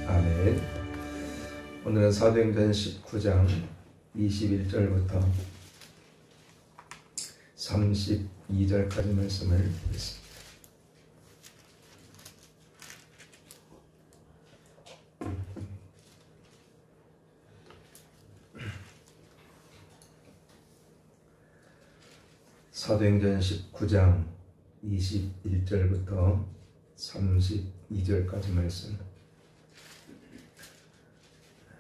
아멘. 오늘은 사도행전 19장 21절부터 32절까지 말씀을 보겠습니다. 사도행전 19장 21절부터 32절까지 말씀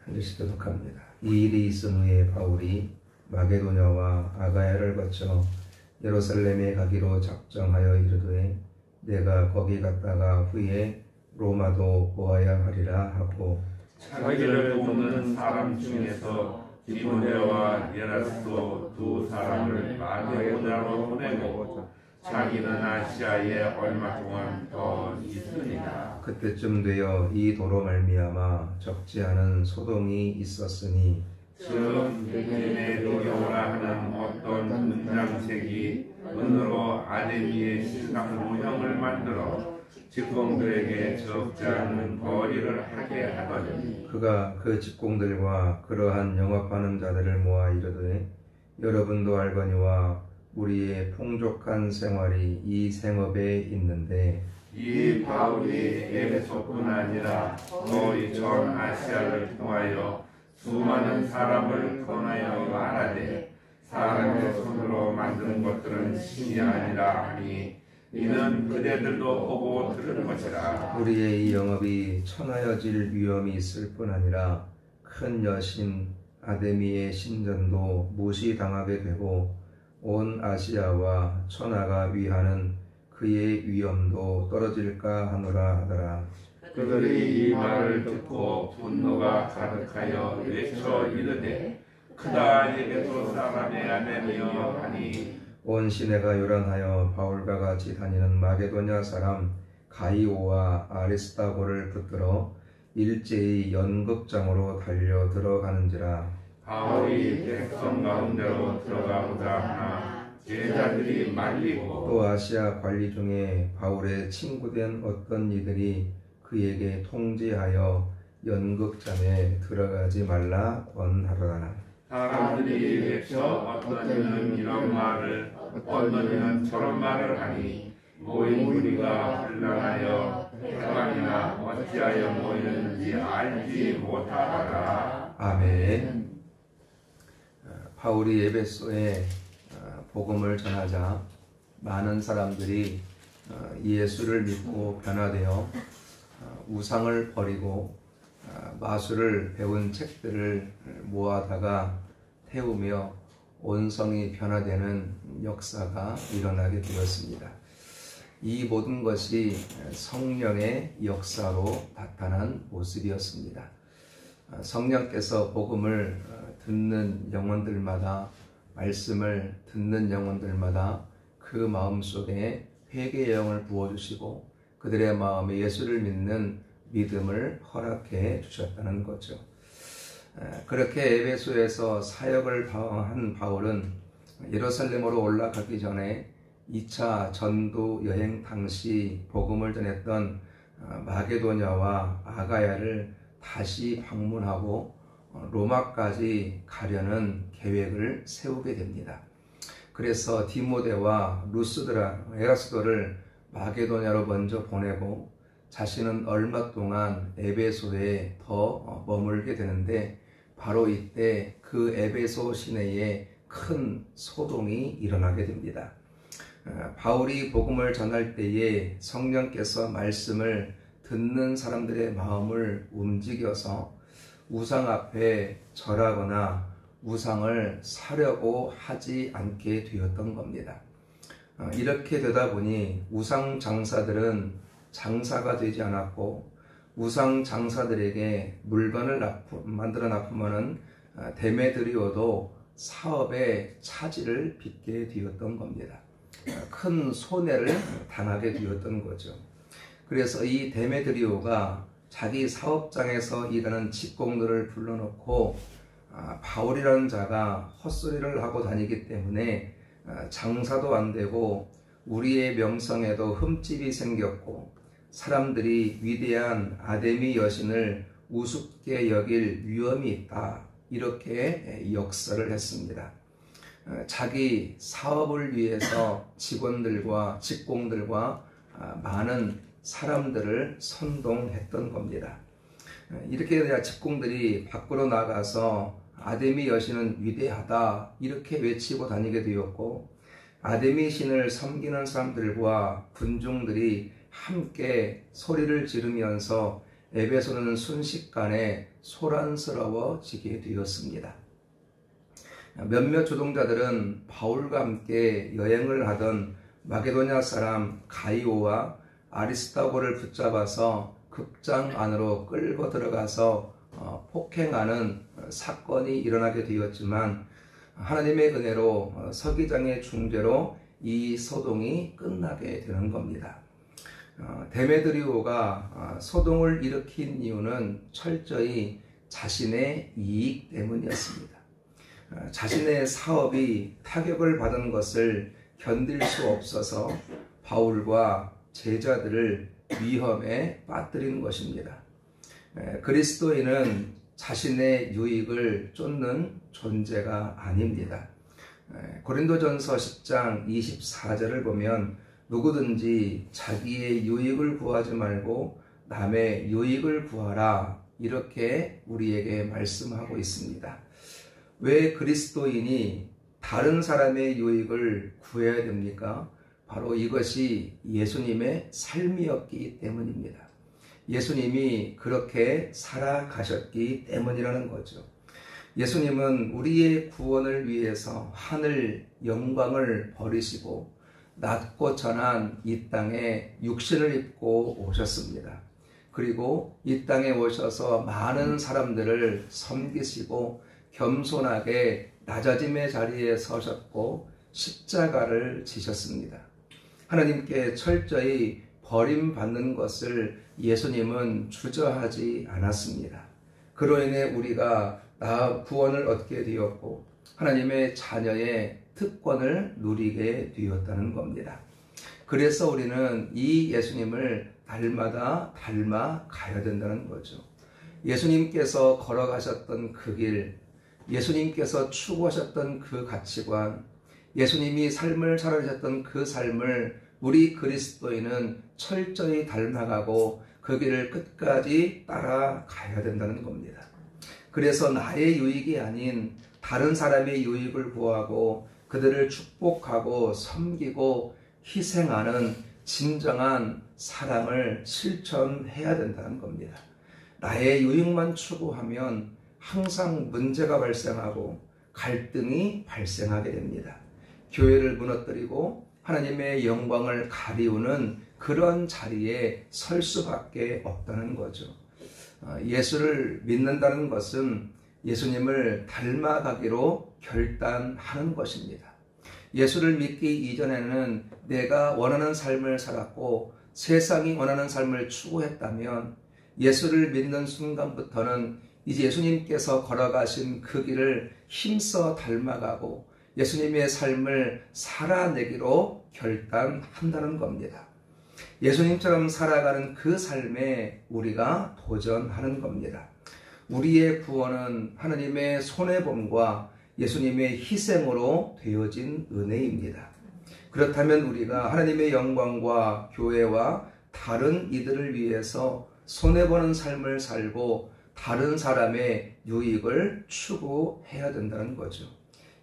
한 절씩 교독합니다. 이 일이 있은 후에 바울이 마게도냐와 아가야를 거쳐 예루살렘에 가기로 작정하여 이르되 내가 거기 갔다가 후에 로마도 보아야 하리라 하고, 자기를 돕는 사람 중에서 디모데와 에라스도 두 사람을 마게도냐로 보내고 자기는 아시아에 얼마 동안 더 있으니라. 그때쯤 되어 이 도로 말미암아 적지 않은 소동이 있었으니 즉 데메드리오라 하는 어떤 은장색이 은으로 아데미의 신상 모형을 만들어 직공들에게 적지 않은 거리를 하게 하더니 그가 그 직공들과 그러한 영업하는 자들을 모아 이르되 여러분도 알거니와 우리의 풍족한 생활이 이 생업에 있는데 이 바울이 에베소뿐 아니라 거의 전 아시아를 통하여 수많은 사람을 권하여 말하되 사람의 손으로 만든 것들은 신이 아니라 하니 이는 그대들도 보고 들은 것이라. 우리의 이 영업이 천하여질 위험이 있을 뿐 아니라 큰 여신 아데미의 신전도 무시당하게 되고 온 아시아와 천하가 위하는 그의 위엄도 떨어질까 하노라 하더라. 그들이 이 말을 듣고 분노가 가득하여 외쳐 이르되 크다 에베소 사람의 아멘이여 하니 온 시내가 요란하여 바울과 같이 다니는 마게도냐 사람 가이오와 아리스다고를 붙들어 일제히 연극장으로 달려 들어가는지라. 바울이 백성 가운데로 들어가고자 하나 제자들이 말리고 또 아시아 관리 중에 바울의 친구된 어떤 이들이 그에게 통지하여 연극장에 들어가지 말라 권하더라. 사람들이 외쳐 어떤 이는 이런 말을 어떤 이는 저런 말을 하니 모인 무리가 혼란하여 회관이나 어찌하여 모이는지 알지 못하더라. 아멘. 바울이 에베소에 복음을 전하자 많은 사람들이 예수를 믿고 변화되어 우상을 버리고 마술을 배운 책들을 모아다가 태우며 온성이 변화되는 역사가 일어나게 되었습니다. 이 모든 것이 성령의 역사로 나타난 모습이었습니다. 성령께서 복음을 듣는 영혼들마다, 말씀을 듣는 영혼들마다 그 마음속에 회개의 영을 부어주시고 그들의 마음에 예수를 믿는 믿음을 허락해 주셨다는 거죠. 그렇게 에베소에서 사역을 한 바울은 예루살렘으로 올라가기 전에 2차 전도 여행 당시 복음을 전했던 마게도냐와 아가야를 다시 방문하고 로마까지 가려는 계획을 세우게 됩니다. 그래서 디모데와 에라스도를 마게도냐로 먼저 보내고 자신은 얼마 동안 에베소에 더 머물게 되는데 바로 이때 그 에베소 시내에 큰 소동이 일어나게 됩니다. 바울이 복음을 전할 때에 성령께서 말씀을 듣는 사람들의 마음을 움직여서 우상 앞에 절하거나 우상을 사려고 하지 않게 되었던 겁니다. 이렇게 되다 보니 우상 장사들은 장사가 되지 않았고 우상 장사들에게 물건을 만들어 납품하는 데메드리오도 사업에 차질을 빚게 되었던 겁니다. 큰 손해를 당하게 되었던 거죠. 그래서 이 데메드리오가 자기 사업장에서 일하는 직공들을 불러놓고 바울이라는 자가 헛소리를 하고 다니기 때문에 장사도 안 되고 우리의 명성에도 흠집이 생겼고 사람들이 위대한 아데미 여신을 우습게 여길 위험이 있다. 이렇게 역설을 했습니다. 자기 사업을 위해서 직원들과 직공들과 많은 사람들을 선동했던 겁니다. 이렇게 돼야 직공들이 밖으로 나가서 아데미 여신은 위대하다 이렇게 외치고 다니게 되었고, 아데미 신을 섬기는 사람들과 군중들이 함께 소리를 지르면서 에베소는 순식간에 소란스러워지게 되었습니다. 몇몇 주동자들은 바울과 함께 여행을 하던 마게도냐 사람 가이오와 아리스타고를 붙잡아서 극장 안으로 끌고 들어가서 폭행하는 사건이 일어나게 되었지만, 하나님의 은혜로 서기장의 중재로 이 소동이 끝나게 되는 겁니다. 데메드리오가 소동을 일으킨 이유는 철저히 자신의 이익 때문이었습니다. 자신의 사업이 타격을 받은 것을 견딜 수 없어서 바울과 제자들을 위험에 빠뜨린 것입니다. 그리스도인은 자신의 유익을 쫓는 존재가 아닙니다. 고린도전서 10장 24절을 보면 누구든지 자기의 유익을 구하지 말고 남의 유익을 구하라 이렇게 우리에게 말씀하고 있습니다. 왜 그리스도인이 다른 사람의 유익을 구해야 됩니까? 바로 이것이 예수님의 삶이었기 때문입니다. 예수님이 그렇게 살아가셨기 때문이라는 거죠. 예수님은 우리의 구원을 위해서 하늘 영광을 버리시고 낮고 천한 이 땅에 육신을 입고 오셨습니다. 그리고 이 땅에 오셔서 많은 사람들을 섬기시고 겸손하게 낮아짐의 자리에 서셨고 십자가를 지셨습니다. 하나님께 철저히 버림받는 것을 예수님은 주저하지 않았습니다. 그로 인해 우리가 구원을 얻게 되었고 하나님의 자녀의 특권을 누리게 되었다는 겁니다. 그래서 우리는 이 예수님을 날마다 닮아 가야 된다는 거죠. 예수님께서 걸어가셨던 그 길, 예수님께서 추구하셨던 그 가치관, 예수님이 삶을 살아가셨던 그 삶을 우리 그리스도인은 철저히 닮아가고 그 길을 끝까지 따라가야 된다는 겁니다. 그래서 나의 유익이 아닌 다른 사람의 유익을 구하고 그들을 축복하고 섬기고 희생하는 진정한 사랑을 실천해야 된다는 겁니다. 나의 유익만 추구하면 항상 문제가 발생하고 갈등이 발생하게 됩니다. 교회를 무너뜨리고 하나님의 영광을 가리우는 그런 자리에 설 수밖에 없다는 거죠. 예수를 믿는다는 것은 예수님을 닮아가기로 결단하는 것입니다. 예수를 믿기 이전에는 내가 원하는 삶을 살았고 세상이 원하는 삶을 추구했다면 예수를 믿는 순간부터는 이제 예수님께서 걸어가신 그 길을 힘써 닮아가고 예수님의 삶을 살아내기로 결단한다는 겁니다. 예수님처럼 살아가는 그 삶에 우리가 도전하는 겁니다. 우리의 구원은 하나님의 손해범과 예수님의 희생으로 되어진 은혜입니다. 그렇다면 우리가 하나님의 영광과 교회와 다른 이들을 위해서 손해보는 삶을 살고 다른 사람의 유익을 추구해야 된다는 거죠.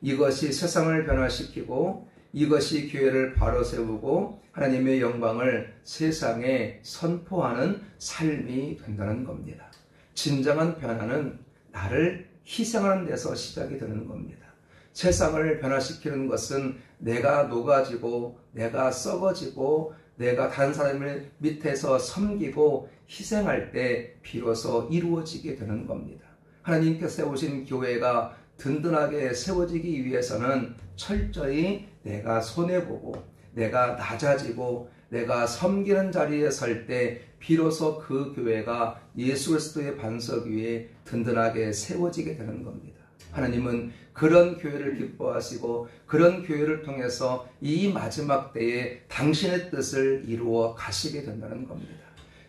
이것이 세상을 변화시키고 이것이 교회를 바로 세우고 하나님의 영광을 세상에 선포하는 삶이 된다는 겁니다. 진정한 변화는 나를 희생하는 데서 시작이 되는 겁니다. 세상을 변화시키는 것은 내가 녹아지고 내가 썩어지고 내가 다른 사람을 밑에서 섬기고 희생할 때 비로소 이루어지게 되는 겁니다. 하나님께서 세우신 교회가 든든하게 세워지기 위해서는 철저히 내가 손해보고 내가 낮아지고 내가 섬기는 자리에 설 때 비로소 그 교회가 예수 그리스도의 반석 위에 든든하게 세워지게 되는 겁니다. 하나님은 그런 교회를 기뻐하시고 그런 교회를 통해서 이 마지막 때에 당신의 뜻을 이루어 가시게 된다는 겁니다.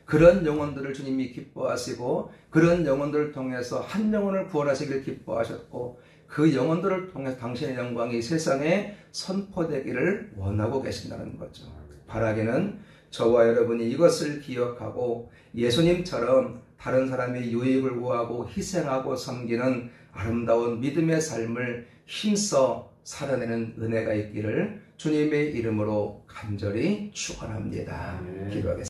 그런 영혼들을 주님이 기뻐하시고 그런 영혼들을 통해서 한 영혼을 구원하시길 기뻐하셨고 그 영혼들을 통해서 당신의 영광이 세상에 선포되기를 원하고 계신다는 거죠. 바라기는 저와 여러분이 이것을 기억하고 예수님처럼 다른 사람의 유익을 구하고 희생하고 섬기는 아름다운 믿음의 삶을 힘써 살아내는 은혜가 있기를 주님의 이름으로 간절히 축원합니다. 기도하겠습니다.